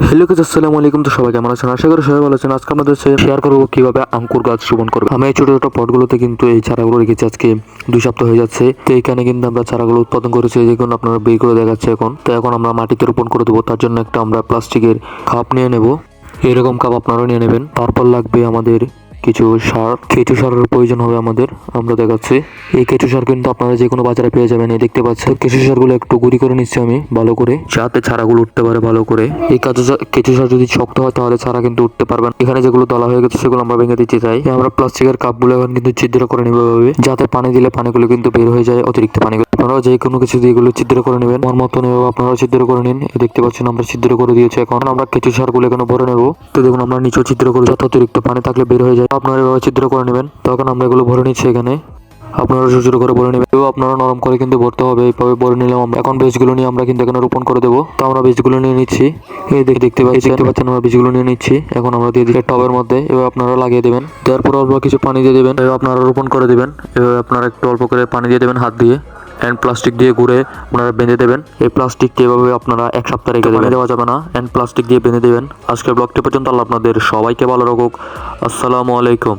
Hello guys, আসসালামু আলাইকুম। তো সবাই কেমন আছেন? আশা করি সবাই ভালো আছেন। আজকে আমাদের সাথে শেয়ার করবো কিভাবে আঙ্কুর গাছ রোপণ করবে। আমি এই ছোট ছোট পটগুলোতে কিন্তু এই চারাগুলো রেখেছি আজকে 2 সপ্তাহ হয়ে যাচ্ছে। তো এখানে কিন্তু আমরা চারাগুলো উৎপাদন করেছি, যেগুলো আপনারা বের করে দেখাচ্ছে এখন। তো এখন আমরা মাটিতে রোপণ করে দেবো। তার জন্য একটা আমরা প্লাস্টিকের কাপ নিয়ে নেব। এরকম কাপ আপনারাও নিয়ে নেবেন। তারপর লাগবে আমাদের কিছু সার, কেঁচু সারের প্রয়োজন হবে আমাদের। আমরা দেখাচ্ছি এই কেঁচু সার কিন্তু আপনারা যে কোনো বাজারে পেয়ে যাবেন। এই দেখতে পাচ্ছেন কেঁচু সারগুলো একটু গুঁড়ি করে নিচ্ছি আমি ভালো করে, যাতে চারাগুলো উঠতে পারে ভালো করে। এই কেঁচু সার যদি শক্ত হয় তাহলে চারা কিন্তু উঠতে পারবেন। এখানে যেগুলো দলা হয়ে গেছে সেগুলো আমরা ভেঙে দিতে চাই। আমরা প্লাস্টিকের কাপগুলো এখন কিন্তু ছিদ্র করে নিব এভাবে, যাতে পানি দিলে পানিগুলো কিন্তু বের হয়ে যায়, অতিরিক্ত পানিগুলো। আপনারাও যে কোনো কিছু দিয়ে এগুলো ছিদ্র করে নেবেন। আমার মতন এভাবে আপনারাও ছিদ্র করে নিন। দেখতে পাচ্ছেন আমরা ছিদ্র করে দিয়েছি। এখন আমরা কেঁচু সারগুলো এখানে ভরে নেব। তো দেখুন আমরা নিচেও ছিদ্র করে, যত অতিরিক্ত পানি থাকলে বের হয়ে যায়। আপনারা এভাবে ছিদ্র করে নেবেন। তখন আমরা এগুলো ভরে নিচ্ছি এখানে। আপনারা ছোট ছোট করে ভরে নেবেন। আপনারা নরম করে কিন্তু ভরতে হবে। এইভাবে ভরে নিলাম আমরা। এখন বীজগুলো নিয়ে আমরা কিন্তু এখানে রোপণ করে দেবো। তো আমরা বীজগুলো নিয়ে নিচ্ছি। এই দেখতে পাচ্ছেন আমরা বীজগুলো নিয়ে নিচ্ছি। এখন আমরা দিয়ে দিচ্ছি টবের মধ্যে। এবার আপনারা লাগিয়ে দেবেন। দেওয়ার পর অল্প কিছু পানি দিয়ে দেবেন। এবার আপনারা রোপণ করে দেবেন। এবার আপনারা একটু অল্প করে পানি দিয়ে দেবেন হাত দিয়ে। এন্ড প্লাস্টিক দিয়ে ঘুরে আপনারা বেঁধে দেবেন। এই প্লাস্টিকটি এভাবে আপনারা 1 সপ্তাহ রেখে দেবেন, দেওয়া যাবে না। এন্ড প্লাস্টিক দিয়ে বেঁধে দেবেন। আজকের ব্লগটি পর্যন্ত। আল্লাহ আপনাদের সবাইকে ভালো রাখুক। আসসালামু আলাইকুম।